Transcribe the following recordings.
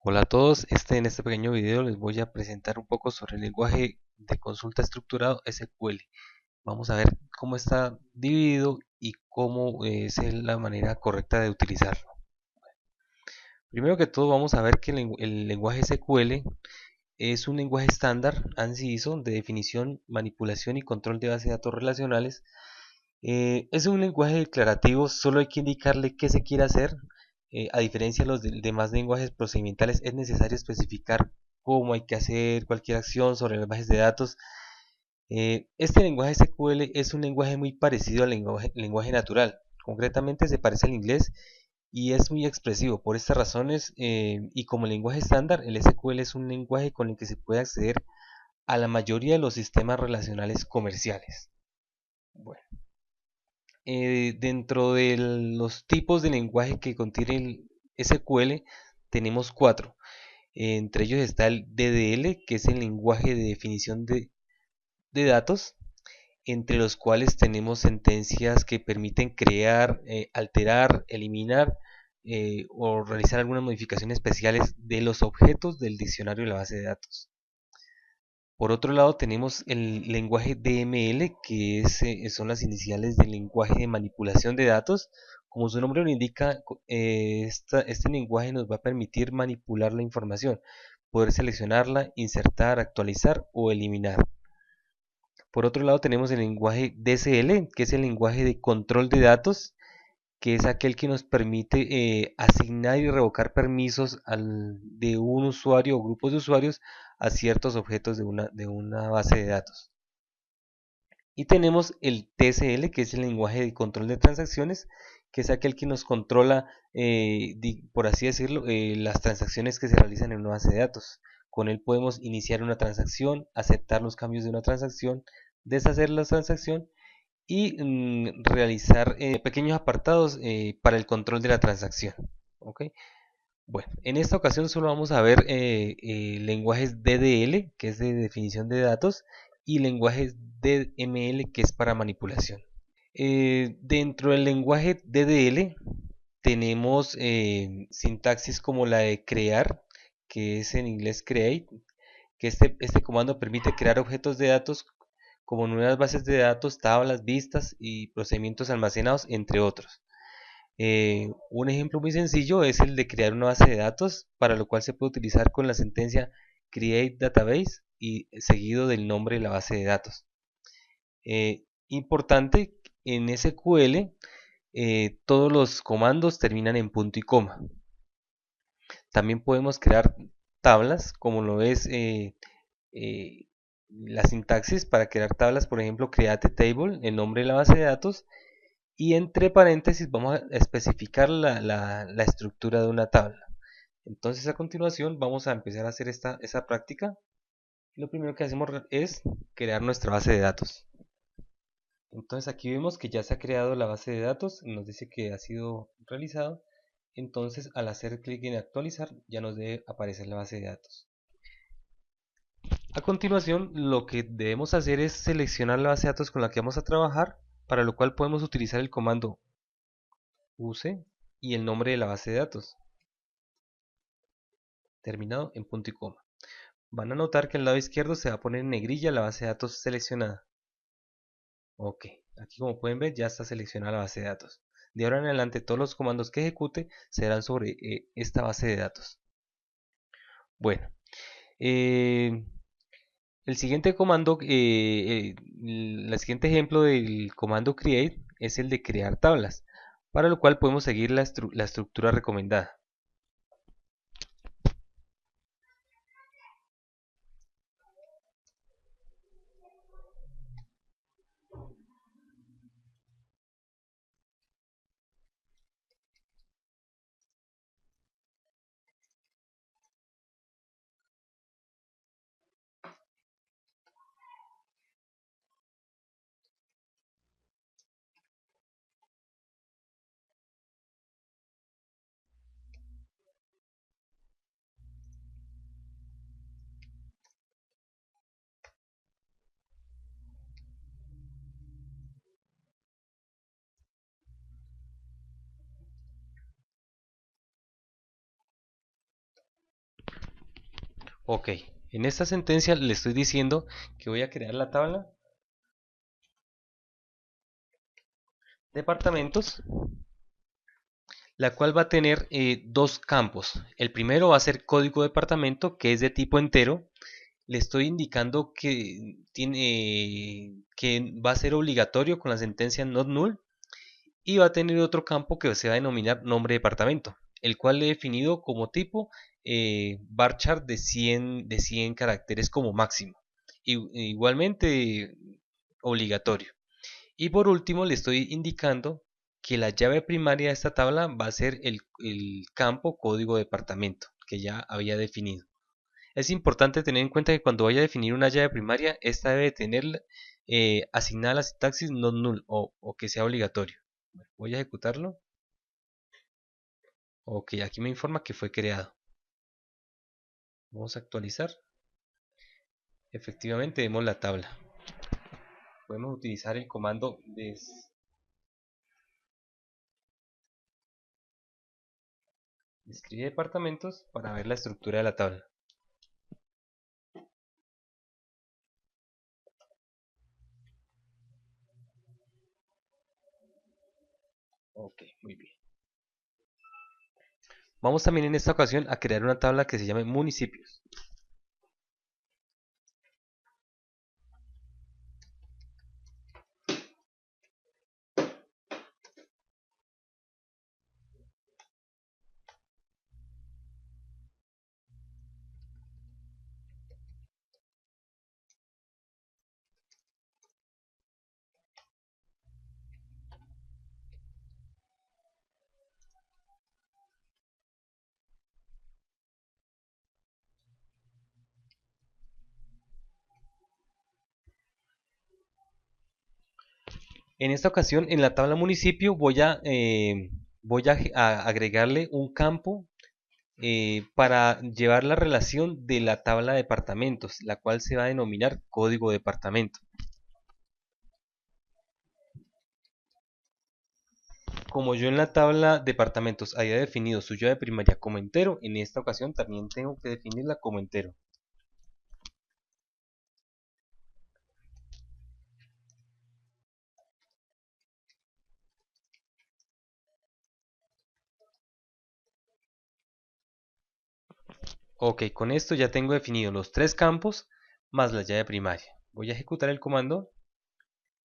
Hola a todos, en este pequeño video les voy a presentar un poco sobre el lenguaje de consulta estructurado SQL. Vamos a ver cómo está dividido y cómo es la manera correcta de utilizarlo. Primero que todo vamos a ver que el lenguaje SQL es un lenguaje estándar ANSI ISO de definición, manipulación y control de bases de datos relacionales. Es un lenguaje declarativo, solo hay que indicarle qué se quiere hacer. A diferencia de los demás lenguajes procedimentales, es necesario especificar cómo hay que hacer cualquier acción sobre las bases de datos. Este lenguaje SQL es un lenguaje muy parecido al lenguaje natural. Concretamente se parece al inglés y es muy expresivo. Por estas razones, y como lenguaje estándar, el SQL es un lenguaje con el que se puede acceder a la mayoría de los sistemas relacionales comerciales. Bueno. Dentro de los tipos de lenguaje que contiene el SQL tenemos cuatro. Entre ellos está el DDL, que es el lenguaje de definición de datos, entre los cuales tenemos sentencias que permiten crear, alterar, eliminar o realizar algunas modificaciones especiales de los objetos del diccionario de la base de datos. Por otro lado, tenemos el lenguaje DML, que son las iniciales del lenguaje de manipulación de datos. Como su nombre lo indica, este lenguaje nos va a permitir manipular la información, poder seleccionarla, insertar, actualizar o eliminar. Por otro lado, tenemos el lenguaje DSL, que es el lenguaje de control de datos, que es aquel que nos permite asignar y revocar permisos de un usuario o grupos de usuarios a ciertos objetos de una base de datos. Y tenemos el TSL, que es el lenguaje de control de transacciones, que es aquel que nos controla, por así decirlo, las transacciones que se realizan en una base de datos. Con él podemos iniciar una transacción, aceptar los cambios de una transacción, deshacer la transacción y realizar pequeños apartados para el control de la transacción. ¿Ok? Bueno, en esta ocasión solo vamos a ver lenguajes DDL, que es de definición de datos, y lenguajes DML, que es para manipulación. Dentro del lenguaje DDL tenemos sintaxis como la de crear, que es en inglés create, que este comando permite crear objetos de datos como nuevas bases de datos, tablas, vistas y procedimientos almacenados, entre otros. Un ejemplo muy sencillo es el de crear una base de datos, para lo cual se puede utilizar con la sentencia create database y seguido del nombre de la base de datos. Importante, en SQL todos los comandos terminan en punto y coma. También podemos crear tablas, como lo es eh, la sintaxis para crear tablas, por ejemplo, create table, el nombre de la base de datos, y entre paréntesis vamos a especificar la estructura de una tabla. Entonces a continuación vamos a empezar a hacer esa práctica. Lo primero que hacemos es crear nuestra base de datos. Entonces aquí vemos que ya se ha creado la base de datos, nos dice que ha sido realizado. Entonces al hacer clic en actualizar ya nos debe aparecer la base de datos. A continuación, lo que debemos hacer es seleccionar la base de datos con la que vamos a trabajar, para lo cual podemos utilizar el comando use y el nombre de la base de datos, terminado en punto y coma. Van a notar que al lado izquierdo se va a poner en negrilla la base de datos seleccionada. Ok, aquí como pueden ver ya está seleccionada la base de datos. De ahora en adelante todos los comandos que ejecute serán sobre esta base de datos. Bueno, eh, el siguiente comando, el siguiente ejemplo del comando create es el de crear tablas, para lo cual podemos seguir la estructura recomendada. Ok, en esta sentencia le estoy diciendo que voy a crear la tabla departamentos, la cual va a tener dos campos. El primero va a ser código departamento, que es de tipo entero. Le estoy indicando que que va a ser obligatorio con la sentencia not null, y va a tener otro campo que se va a denominar nombre de departamento, el cual he definido como tipo varchar de 100 caracteres como máximo. Igualmente obligatorio. Y por último le estoy indicando que la llave primaria de esta tabla va a ser el campo código departamento que ya había definido. Es importante tener en cuenta que cuando vaya a definir una llave primaria, esta debe tener asignada la sintaxis not null o que sea obligatorio. Voy a ejecutarlo. Ok, aquí me informa que fue creado. Vamos a actualizar. Efectivamente vemos la tabla. Podemos utilizar el comando describe departamentos para ver la estructura de la tabla. Ok, muy bien. Vamos también en esta ocasión a crear una tabla que se llame municipios. En esta ocasión en la tabla municipio voy a agregarle un campo para llevar la relación de la tabla de departamentos, la cual se va a denominar código departamento. Como yo en la tabla departamentos había definido su llave primaria como entero, en esta ocasión también tengo que definirla como entero. Ok, con esto ya tengo definido los tres campos más la llave primaria. Voy a ejecutar el comando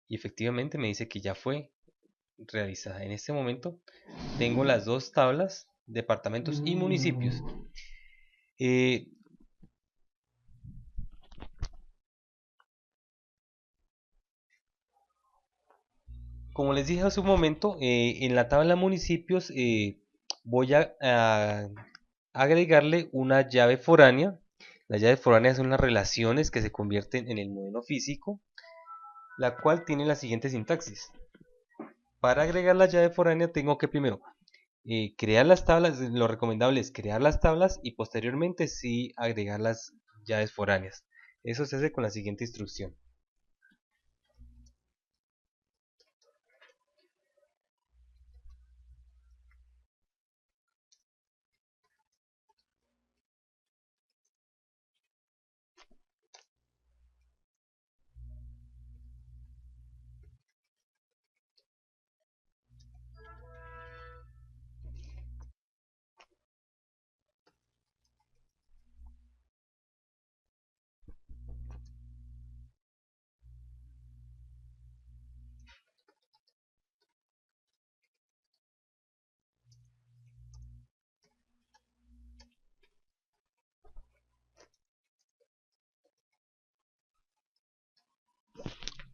y efectivamente me dice que ya fue realizada. En este momento tengo las dos tablas, departamentos y municipios. Eh, Como les dije hace un momento, en la tabla municipios voy a agregarle una llave foránea. Las llaves foráneas son las relaciones que se convierten en el modelo físico, la cual tiene la siguiente sintaxis. Para agregar la llave foránea tengo que primero crear las tablas, lo recomendable es crear las tablas y posteriormente sí agregar las llaves foráneas. Eso se hace con la siguiente instrucción.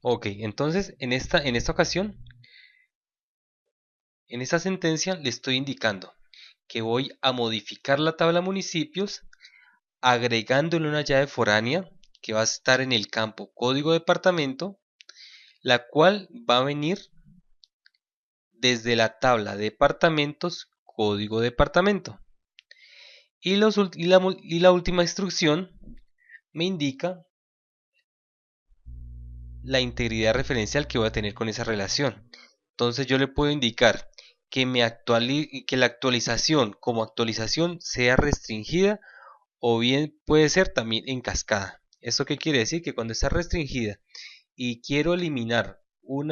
Ok, entonces en esta ocasión, en esta sentencia le estoy indicando que voy a modificar la tabla municipios agregándole una llave foránea que va a estar en el campo código departamento, la cual va a venir desde la tabla departamentos código departamento. Y la última instrucción me indica la integridad referencial que voy a tener con esa relación. Entonces yo le puedo indicar que la actualización como actualización sea restringida o bien puede ser también en cascada. ¿Esto qué quiere decir? Que cuando está restringida y quiero eliminar un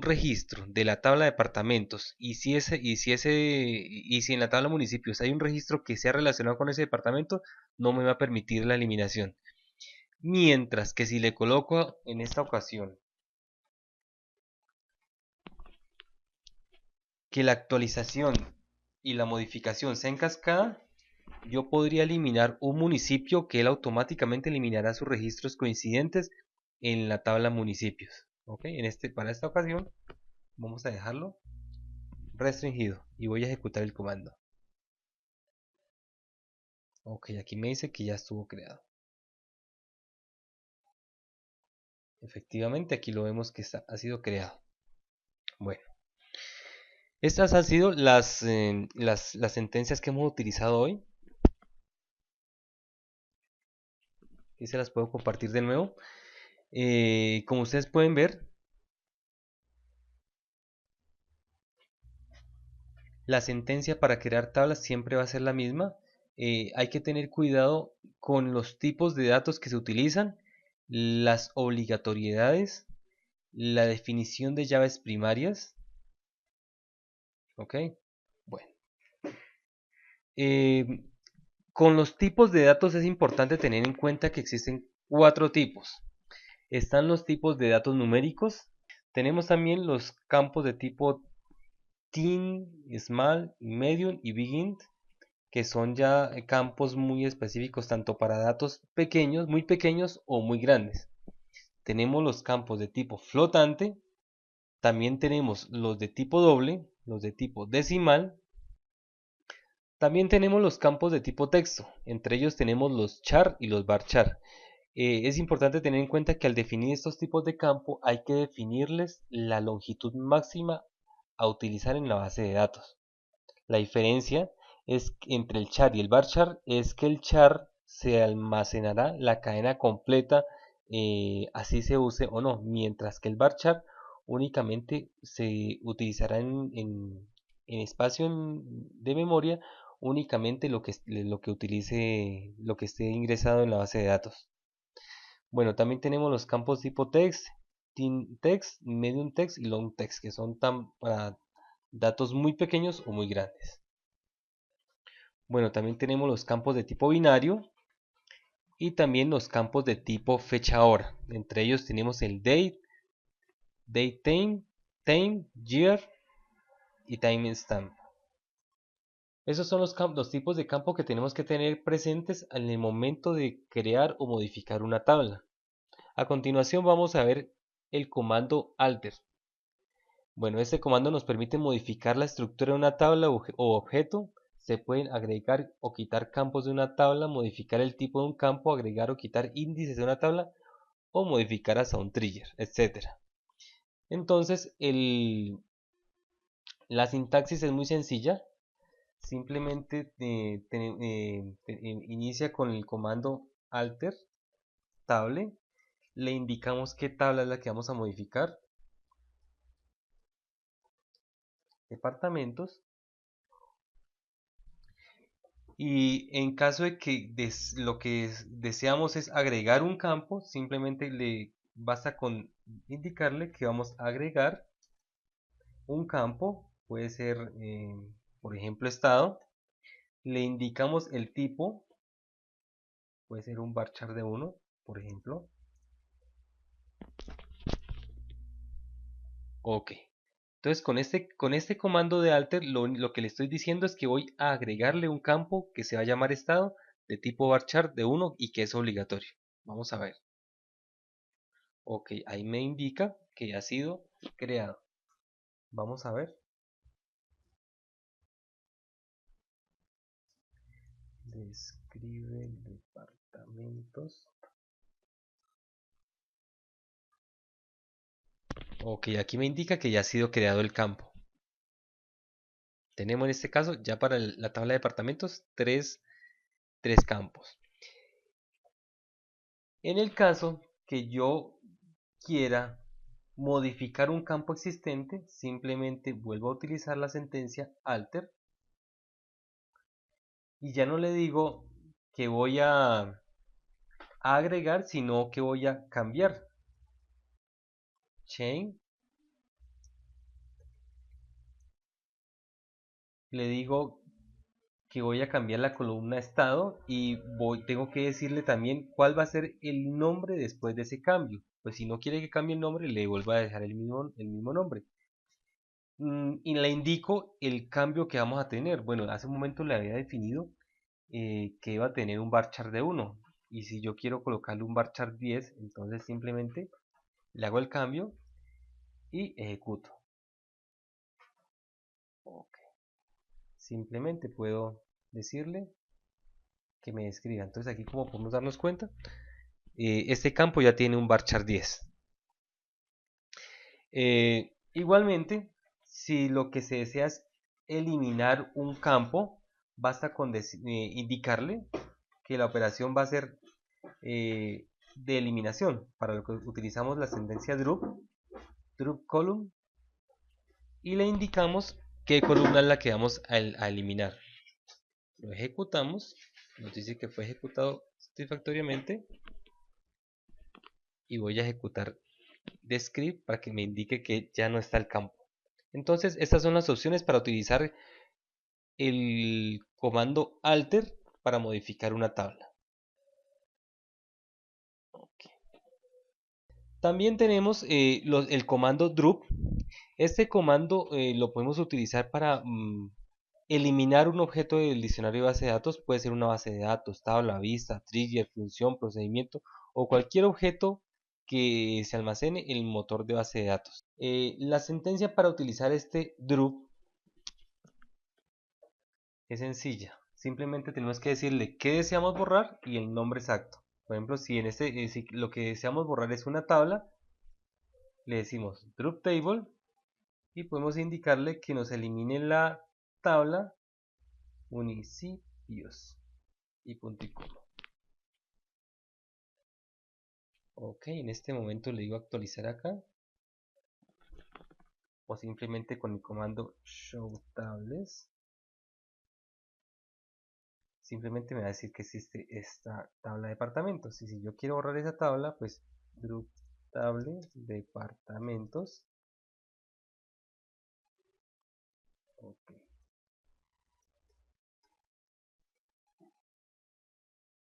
registro de la tabla de departamentos y si en la tabla de municipios hay un registro que sea relacionado con ese departamento, no me va a permitir la eliminación. Mientras que si le coloco en esta ocasión que la actualización y la modificación sea en cascada, yo podría eliminar un municipio que él automáticamente eliminará sus registros coincidentes en la tabla municipios. ¿Ok? Para esta ocasión vamos a dejarlo restringido y voy a ejecutar el comando. Ok, aquí me dice que ya estuvo creado. Efectivamente, aquí lo vemos que ha sido creado. Bueno, estas han sido las sentencias que hemos utilizado hoy. Y se las puedo compartir de nuevo. Como ustedes pueden ver, la sentencia para crear tablas siempre va a ser la misma. Hay que tener cuidado con los tipos de datos que se utilizan, las obligatoriedades, la definición de llaves primarias. Ok, bueno. Con los tipos de datos es importante tener en cuenta que existen 4 tipos. Están los tipos de datos numéricos. Tenemos también los campos de tipo Thin, Small, Medium y Big Int, que son ya campos muy específicos tanto para datos pequeños, muy pequeños o muy grandes. Tenemos los campos de tipo flotante, también tenemos los de tipo doble, los de tipo decimal, también tenemos los campos de tipo texto, entre ellos tenemos los char y los varchar. Es importante tener en cuenta que al definir estos tipos de campo hay que definirles la longitud máxima a utilizar en la base de datos. La diferencia entre el char y el varchar es que el char se almacenará la cadena completa, así se use o no, mientras que el varchar únicamente se utilizará en espacio de memoria únicamente lo que utilice, lo que esté ingresado en la base de datos. Bueno, también tenemos los campos tipo text, thin text, medium text y long text, que son para datos muy pequeños o muy grandes. Bueno, también tenemos los campos de tipo binario y también los campos de tipo fecha-hora. Entre ellos tenemos el date, date time, year y timestamp. Esos son los tipos de campo que tenemos que tener presentes en el momento de crear o modificar una tabla. A continuación vamos a ver el comando alter. Bueno, este comando nos permite modificar la estructura de una tabla o objeto. Se pueden agregar o quitar campos de una tabla, modificar el tipo de un campo, agregar o quitar índices de una tabla o modificar hasta un trigger, etc. Entonces, la sintaxis es muy sencilla. Simplemente inicia con el comando alter table. Le indicamos qué tabla es la que vamos a modificar. Departamentos. Y en caso de que lo que deseamos es agregar un campo, simplemente le basta con indicarle que vamos a agregar un campo, puede ser, por ejemplo, estado. Le indicamos el tipo, puede ser un varchar de 1, por ejemplo. Ok. Entonces con este comando de alter lo que le estoy diciendo es que voy a agregarle un campo que se va a llamar estado de tipo varchar de 1 y que es obligatorio. Vamos a ver. Ok, ahí me indica que ya ha sido creado. Vamos a ver. Describe departamentos. Ok, aquí me indica que ya ha sido creado el campo. Tenemos en este caso ya para la tabla de departamentos tres campos. En el caso que yo quiera modificar un campo existente, simplemente vuelvo a utilizar la sentencia alter y ya no le digo que voy a agregar, sino que voy a cambiar. Change, le digo que voy a cambiar la columna estado y tengo que decirle también cuál va a ser el nombre después de ese cambio. Pues si no quiere que cambie el nombre, le vuelvo a dejar el mismo nombre. Y le indico el cambio que vamos a tener. Bueno, hace un momento le había definido que iba a tener un varchar de 1. Y si yo quiero colocarle un varchar 10, entonces simplemente le hago el cambio y ejecuto. Ok. Simplemente puedo decirle que me escriba. Entonces aquí, como podemos darnos cuenta, este campo ya tiene un varchar 10. Igualmente, si lo que se desea es eliminar un campo, basta con indicarle que la operación va a ser de eliminación, para lo que utilizamos la sentencia drop column, y le indicamos qué columna es la que vamos a eliminar. Lo ejecutamos, nos dice que fue ejecutado satisfactoriamente, y voy a ejecutar de script para que me indique que ya no está el campo. Entonces, estas son las opciones para utilizar el comando alter para modificar una tabla. Okay. También tenemos el comando drop. Este comando lo podemos utilizar para eliminar un objeto del diccionario de base de datos. Puede ser una base de datos, tabla, vista, trigger, función, procedimiento o cualquier objeto que se almacene en el motor de base de datos. La sentencia para utilizar este drop es sencilla. Simplemente tenemos que decirle qué deseamos borrar y el nombre exacto. Por ejemplo, si lo que deseamos borrar es una tabla, le decimos drop table y podemos indicarle que nos elimine la tabla municipios y punto y coma. Ok, en este momento le digo actualizar acá, o simplemente con el comando show tables simplemente me va a decir que existe esta tabla de departamentos. Y si yo quiero borrar esa tabla, pues drop table departamentos. Okay.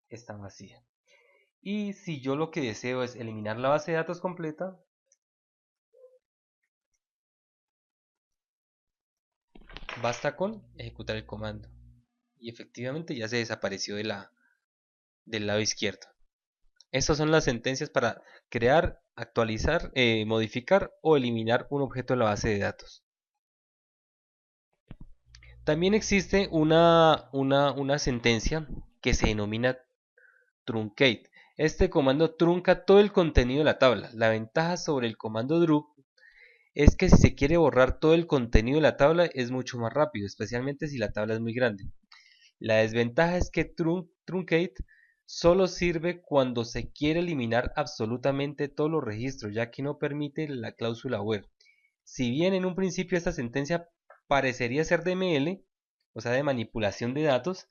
Está vacía. Y si yo lo que deseo es eliminar la base de datos completa, basta con ejecutar el comando. Y efectivamente ya se desapareció del lado izquierdo. Estas son las sentencias para crear, actualizar, modificar o eliminar un objeto de la base de datos. También existe una sentencia que se denomina truncate. Este comando trunca todo el contenido de la tabla. La ventaja sobre el comando drop es que si se quiere borrar todo el contenido de la tabla es mucho más rápido, especialmente si la tabla es muy grande. La desventaja es que truncate solo sirve cuando se quiere eliminar absolutamente todos los registros, ya que no permite la cláusula where. Si bien en un principio esta sentencia parecería ser de ML, o sea de manipulación de datos,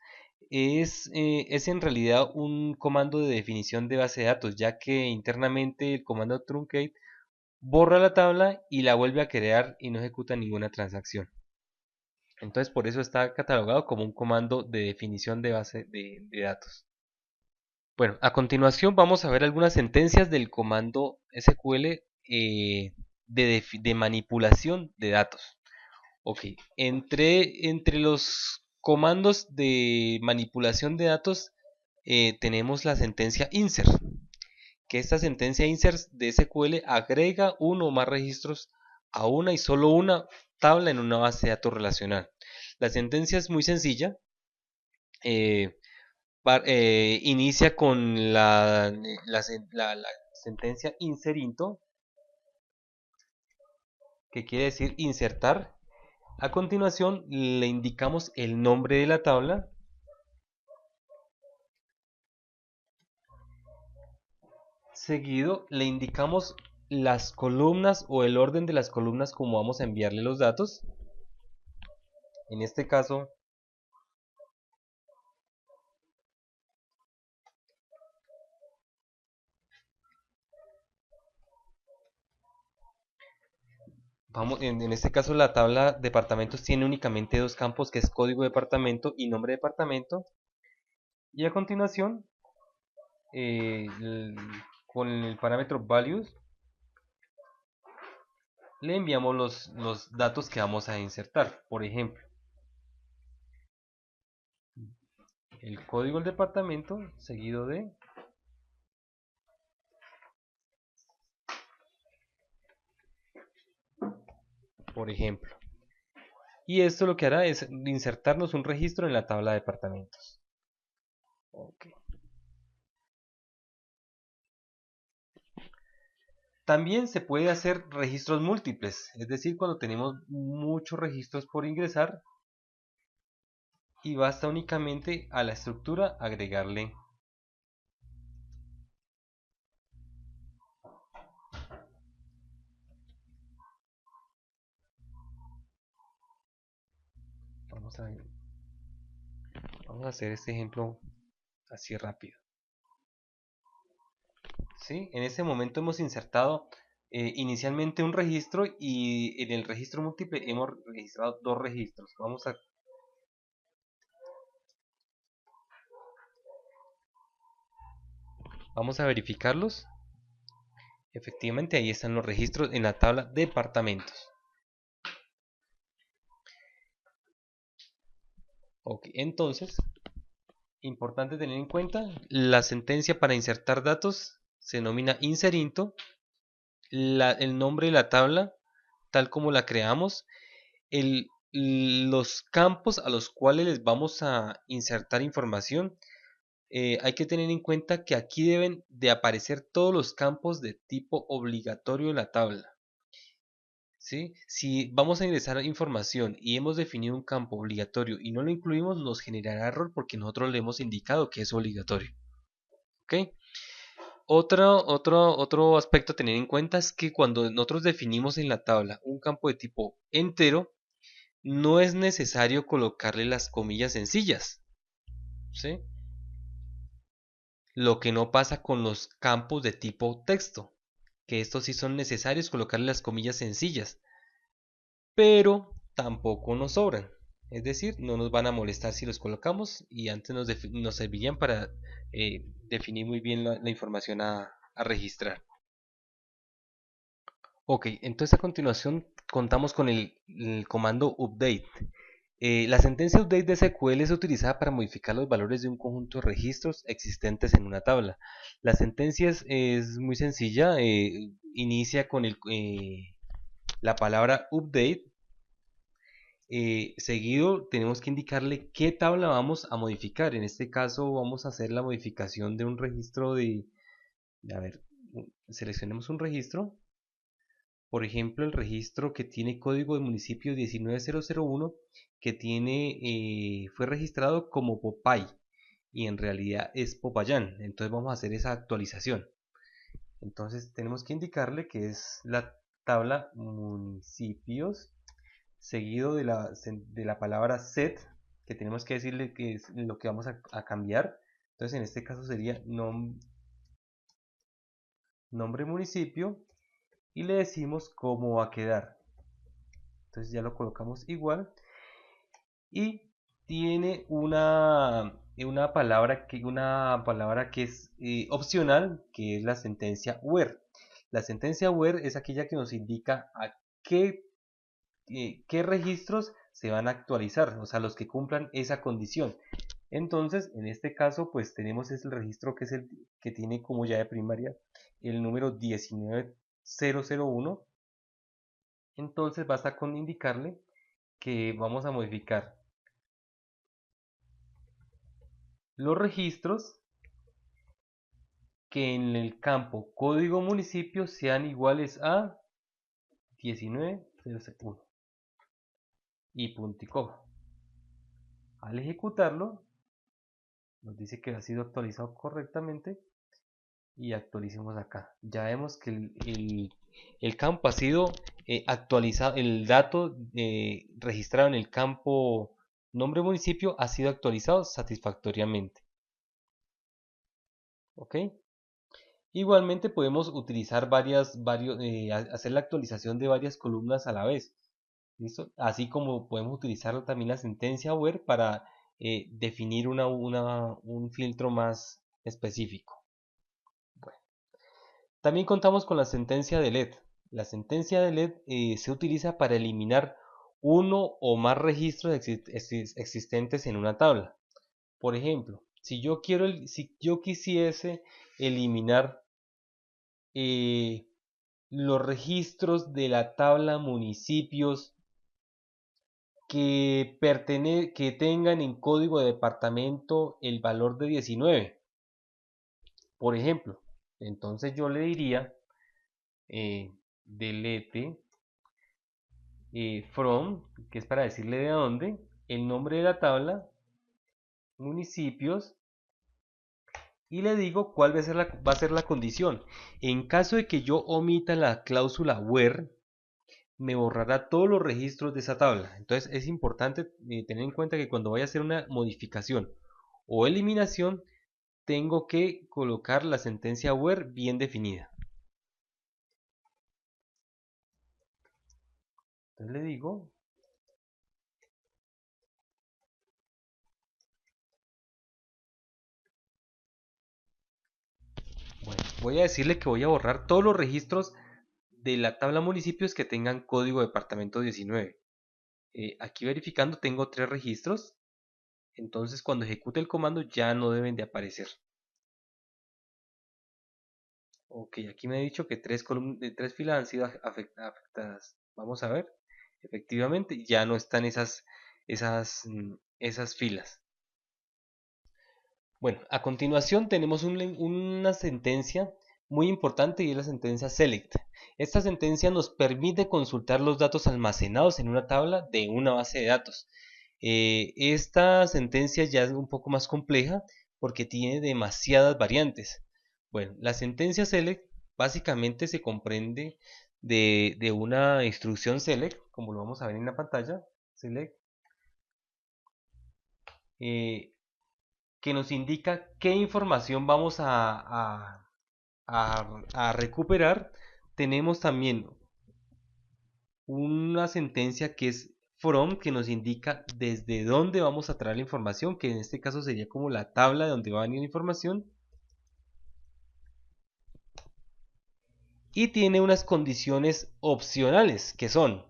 es en realidad un comando de definición de base de datos, ya que internamente el comando truncate borra la tabla y la vuelve a crear y no ejecuta ninguna transacción. Entonces por eso está catalogado como un comando de definición de base de datos. Bueno, a continuación vamos a ver algunas sentencias del comando SQL de manipulación de datos. Ok, entre los comandos de manipulación de datos tenemos la sentencia insert, que esta sentencia insert de SQL agrega uno o más registros a una y solo una tabla en una base de datos relacional. La sentencia es muy sencilla. Inicia con la sentencia inserinto, que quiere decir insertar. A continuación le indicamos el nombre de la tabla. Seguido le indicamos las columnas o el orden de las columnas como vamos a enviarle los datos. En este caso en este caso la tabla departamentos tiene únicamente dos campos, que es código departamento y nombre de departamento. Y a continuación, con el parámetro values, le enviamos los datos que vamos a insertar. Por ejemplo, el código del departamento seguido de por ejemplo. Y esto lo que hará es insertarnos un registro en la tabla de departamentos. Okay. También se puede hacer registros múltiples, es decir, cuando tenemos muchos registros por ingresar y basta únicamente a la estructura agregarle vamos a hacer este ejemplo así rápido. ¿Sí? En ese momento hemos insertado inicialmente un registro y en el registro múltiple hemos registrado dos registros. Vamos a verificarlos. Efectivamente, ahí están los registros en la tabla departamentos. Ok, entonces, importante tener en cuenta, la sentencia para insertar datos se denomina inserinto, el nombre de la tabla, tal como la creamos, los campos a los cuales les vamos a insertar información, hay que tener en cuenta que aquí deben de aparecer todos los campos de tipo obligatorio de la tabla. ¿Sí? Si vamos a ingresar información y hemos definido un campo obligatorio y no lo incluimos, nos generará error porque nosotros le hemos indicado que es obligatorio. ¿Ok? Otro aspecto a tener en cuenta es que cuando nosotros definimos en la tabla un campo de tipo entero, no es necesario colocarle las comillas sencillas. ¿Sí? Lo que no pasa con los campos de tipo texto, que estos sí son necesarios colocarle las comillas sencillas, pero tampoco nos sobran. Es decir, no nos van a molestar si los colocamos y antes nos servirían para definir muy bien la información a registrar. Ok, entonces a continuación contamos con el comando update. La sentencia update de SQL es utilizada para modificar los valores de un conjunto de registros existentes en una tabla. La sentencia es muy sencilla, inicia con la palabra update. Seguido tenemos que indicarle qué tabla vamos a modificar. En este caso vamos a hacer la modificación de un registro a ver, seleccionemos un registro. Por ejemplo, el registro que tiene código de municipio 19001 que fue registrado como Popay y en realidad es Popayán. Entonces vamos a hacer esa actualización. Entonces tenemos que indicarle que es la tabla municipios seguido de la palabra set, que tenemos que decirle que es lo que vamos a cambiar. Entonces en este caso sería nombre municipio y le decimos cómo va a quedar. Entonces ya lo colocamos igual y tiene una palabra que es opcional, que es la sentencia where. La sentencia where es aquella que nos indica a qué registros se van a actualizar, o sea, los que cumplan esa condición. Entonces, en este caso, pues tenemos el registro que es el que tiene como llave primaria el número 19001. Entonces basta con indicarle que vamos a modificar los registros que en el campo código municipio sean iguales a 19001 y punto y coma. Al ejecutarlo, nos dice que ha sido actualizado correctamente y actualicemos acá. Ya vemos que el campo ha sido actualizado, el dato registrado en el campo nombre municipio ha sido actualizado satisfactoriamente. ¿Ok? Igualmente podemos utilizar hacer la actualización de varias columnas a la vez. ¿Listo? Así como podemos utilizar también la sentencia where para definir un filtro más específico. Bueno, también contamos con la sentencia delete. La sentencia delete se utiliza para eliminar uno o más registros existentes en una tabla. Por ejemplo, si yo quisiese eliminar eh, los registros de la tabla municipios que tengan en código de departamento el valor de 19, por ejemplo, entonces yo le diría delete from, que es para decirle de dónde, el nombre de la tabla, municipios, y le digo cuál va a ser la condición. En caso de que yo omita la cláusula where, me borrará todos los registros de esa tabla. Entonces es importante tener en cuenta que cuando vaya a hacer una modificación o eliminación, tengo que colocar la sentencia where bien definida. Entonces le digo, bueno, voy a decirle que voy a borrar todos los registros de la tabla municipios que tengan código departamento 19. Aquí verificando tengo 3 registros, entonces cuando ejecute el comando ya no deben de aparecer. Ok, aquí me ha dicho que 3 filas han sido afectadas. Vamos a ver, efectivamente ya no están esas filas. Bueno, a continuación tenemos una sentencia muy importante y es la sentencia select. Esta sentencia nos permite consultar los datos almacenados en una tabla de una base de datos. Esta sentencia ya es un poco más compleja porque tiene demasiadas variantes. Bueno, la sentencia select básicamente se comprende de una instrucción select, como lo vamos a ver en la pantalla, select, eh, que nos indica qué información vamos a recuperar. Tenemos también una sentencia que es from, que nos indica desde dónde vamos a traer la información, que en este caso sería como la tabla de donde va a venir la información. Y tiene unas condiciones opcionales que son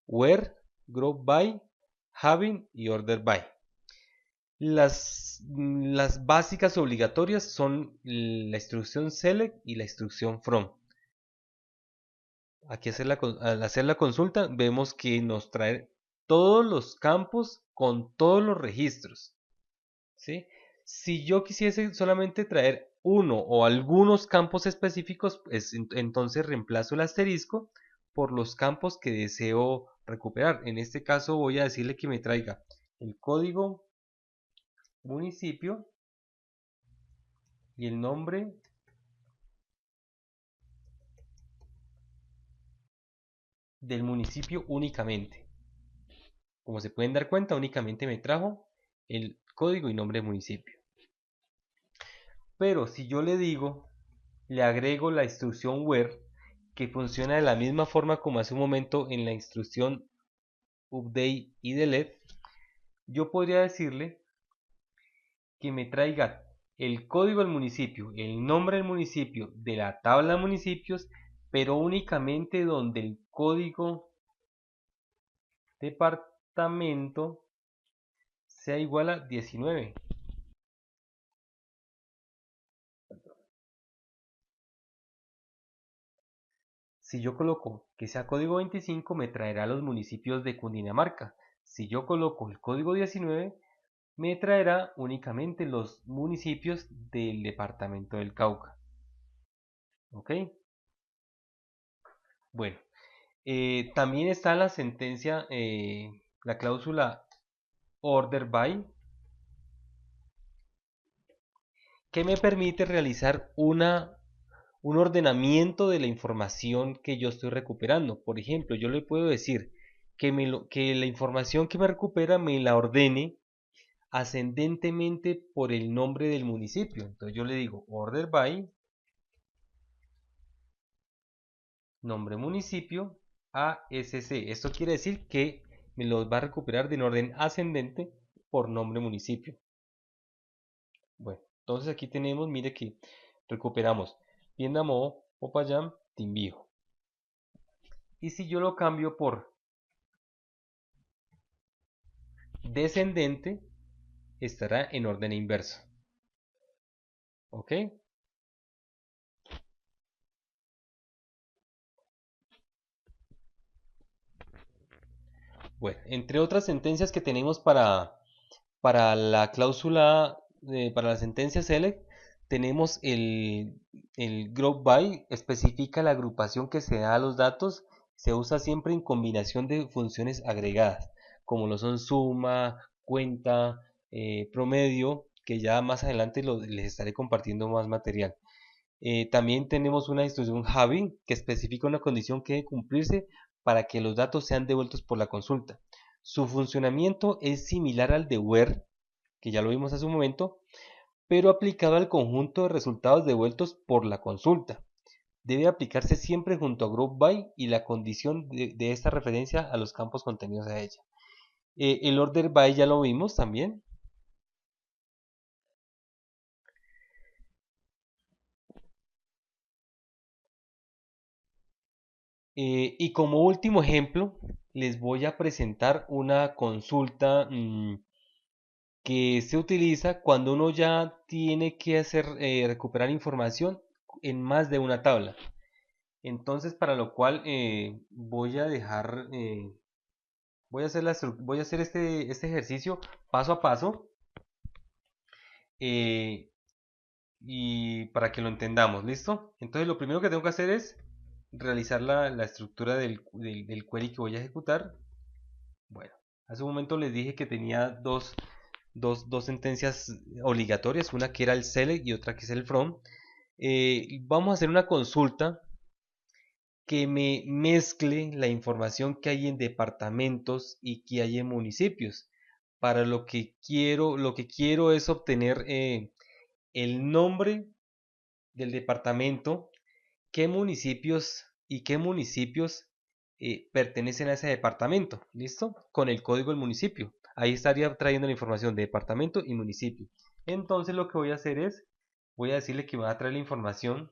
where, group by, having y order by. Las básicas obligatorias son la instrucción select y la instrucción from. Aquí al hacer la consulta vemos que nos trae todos los campos con todos los registros. ¿Sí? Si yo quisiese solamente traer uno o algunos campos específicos, pues, entonces reemplazo el asterisco por los campos que deseo recuperar. En este caso voy a decirle que me traiga el código municipio y el nombre del municipio únicamente. Como se pueden dar cuenta, únicamente me trajo el código y nombre del municipio. Pero si yo le digo, le agrego la instrucción where, que funciona de la misma forma como hace un momento en la instrucción update y delete, yo podría decirle que me traiga el código del municipio, el nombre del municipio de la tabla de municipios, pero únicamente donde el código departamento sea igual a 19. Si yo coloco que sea código 25, me traerá los municipios de Cundinamarca. Si yo coloco el código 19, me traerá únicamente los municipios del departamento del Cauca. ¿Ok? Bueno, también está la sentencia, la cláusula order by, que me permite realizar un ordenamiento de la información que yo estoy recuperando. Por ejemplo, yo le puedo decir que la información que me recupera me la ordene ascendentemente por el nombre del municipio. Entonces yo le digo order by nombre municipio, ASC. Esto quiere decir que me los va a recuperar de en orden ascendente por nombre municipio. Bueno, entonces aquí tenemos, mire que recuperamos Piendamó, Popayán, Timbijo. Y si yo lo cambio por descendente, estará en orden inverso. ¿Ok? Bueno, entre otras sentencias que tenemos para la cláusula, para la sentencia select, tenemos el group by, especifica la agrupación que se da a los datos, se usa siempre en combinación de funciones agregadas, como lo son suma, cuenta, promedio, que ya más adelante les estaré compartiendo más material. También tenemos una instrucción having que especifica una condición que debe cumplirse para que los datos sean devueltos por la consulta. Su funcionamiento es similar al de where, que ya lo vimos hace un momento, pero aplicado al conjunto de resultados devueltos por la consulta. Debe aplicarse siempre junto a group by y la condición de esta referencia a los campos contenidos a ella. El order by ya lo vimos también. Y como último ejemplo, les voy a presentar una consulta que se utiliza cuando uno ya tiene que recuperar información en más de una tabla. Entonces, para lo cual voy a dejar, voy a hacer este ejercicio paso a paso, eh, y para que lo entendamos, ¿listo? Entonces, lo primero que tengo que hacer es realizar la estructura del query que voy a ejecutar. Bueno, hace un momento les dije que tenía dos sentencias obligatorias, una que era el select y otra que es el from. Vamos a hacer una consulta que me mezcle la información que hay en departamentos y que hay en municipios. Para lo que quiero es obtener el nombre del departamento, qué municipios y qué municipios pertenecen a ese departamento, ¿listo? Con el código del municipio. Ahí estaría trayendo la información de departamento y municipio. Entonces lo que voy a hacer es, voy a decirle que me va a traer la información,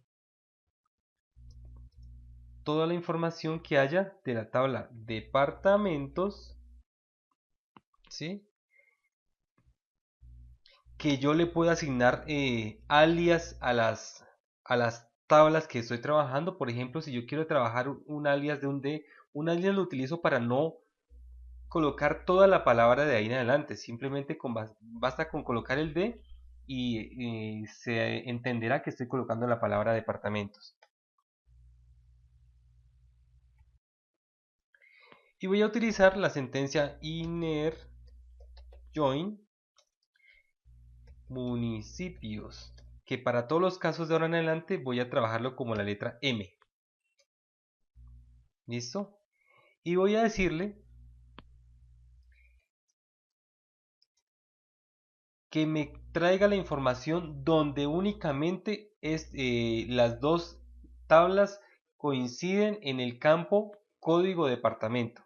toda la información que haya de la tabla departamentos, ¿sí? Que yo le pueda asignar alias a las tablas que estoy trabajando. Por ejemplo, si yo quiero trabajar un alias de un D, un alias lo utilizo para no colocar toda la palabra de ahí en adelante. Simplemente basta con colocar el D y se entenderá que estoy colocando la palabra departamentos. Y voy a utilizar la sentencia inner join municipios, que para todos los casos de ahora en adelante voy a trabajarlo como la letra M. ¿Listo? Y voy a decirle que me traiga la información donde únicamente las dos tablas coinciden en el campo código departamento.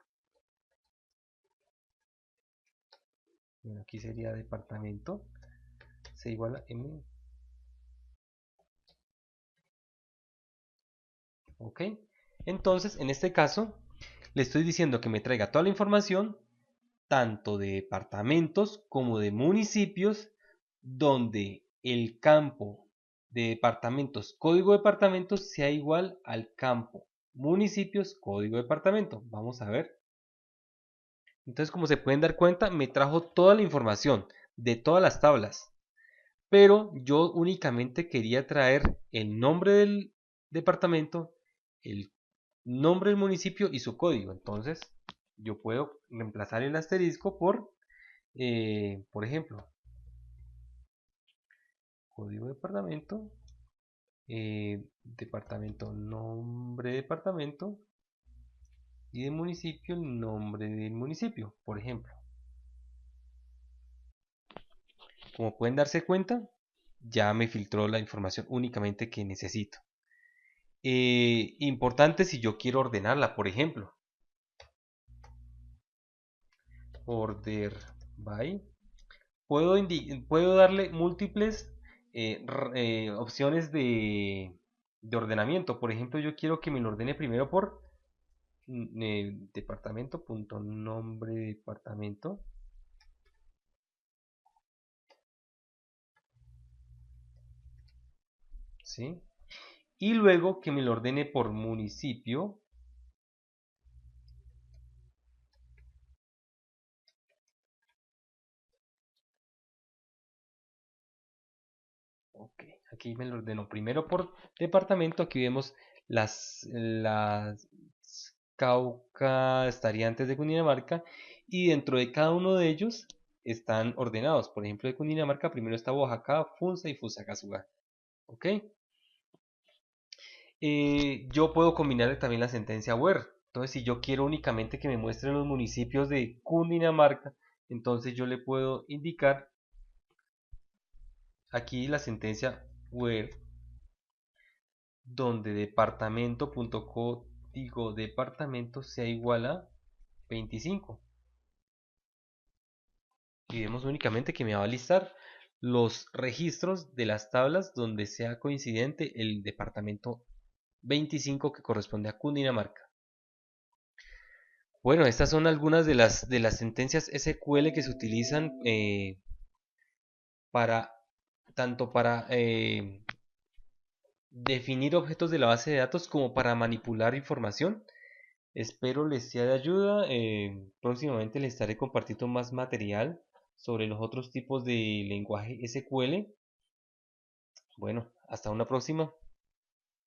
Bueno, aquí sería departamento, se iguala M. Ok, entonces en este caso le estoy diciendo que me traiga toda la información tanto de departamentos como de municipios donde el campo de departamentos código departamentos sea igual al campo municipios código departamento. Vamos a ver. Entonces, como se pueden dar cuenta, me trajo toda la información de todas las tablas, pero yo únicamente quería traer el nombre del departamento, el nombre del municipio y su código. Entonces, yo puedo reemplazar el asterisco por ejemplo, código departamento, departamento, nombre de departamento y de municipio, el nombre del municipio, por ejemplo. Como pueden darse cuenta, ya me filtró la información únicamente que necesito. Importante si yo quiero ordenarla, por ejemplo. Order by. Puedo darle múltiples opciones de ordenamiento. Por ejemplo, yo quiero que me lo ordene primero por departamento, punto nombre departamento. ¿Sí? Y luego que me lo ordene por municipio. Ok, aquí me lo ordeno primero por departamento. Aquí vemos las Cauca estaría antes de Cundinamarca y dentro de cada uno de ellos están ordenados. Por ejemplo, de Cundinamarca primero está Oaxaca, Funza y Fusagasugá. Ok. Yo puedo combinar también la sentencia where. Entonces, si yo quiero únicamente que me muestren los municipios de Cundinamarca, entonces yo le puedo indicar aquí la sentencia where, donde departamento.código departamento sea igual a 25. Y vemos únicamente que me va a listar los registros de las tablas donde sea coincidente el departamento 25 que corresponde a Cundinamarca. Bueno, estas son algunas de las sentencias SQL que se utilizan para tanto para definir objetos de la base de datos como para manipular información. Espero les sea de ayuda. Próximamente les estaré compartiendo más material sobre los otros tipos de lenguaje SQL. Bueno, hasta una próxima.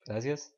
Gracias.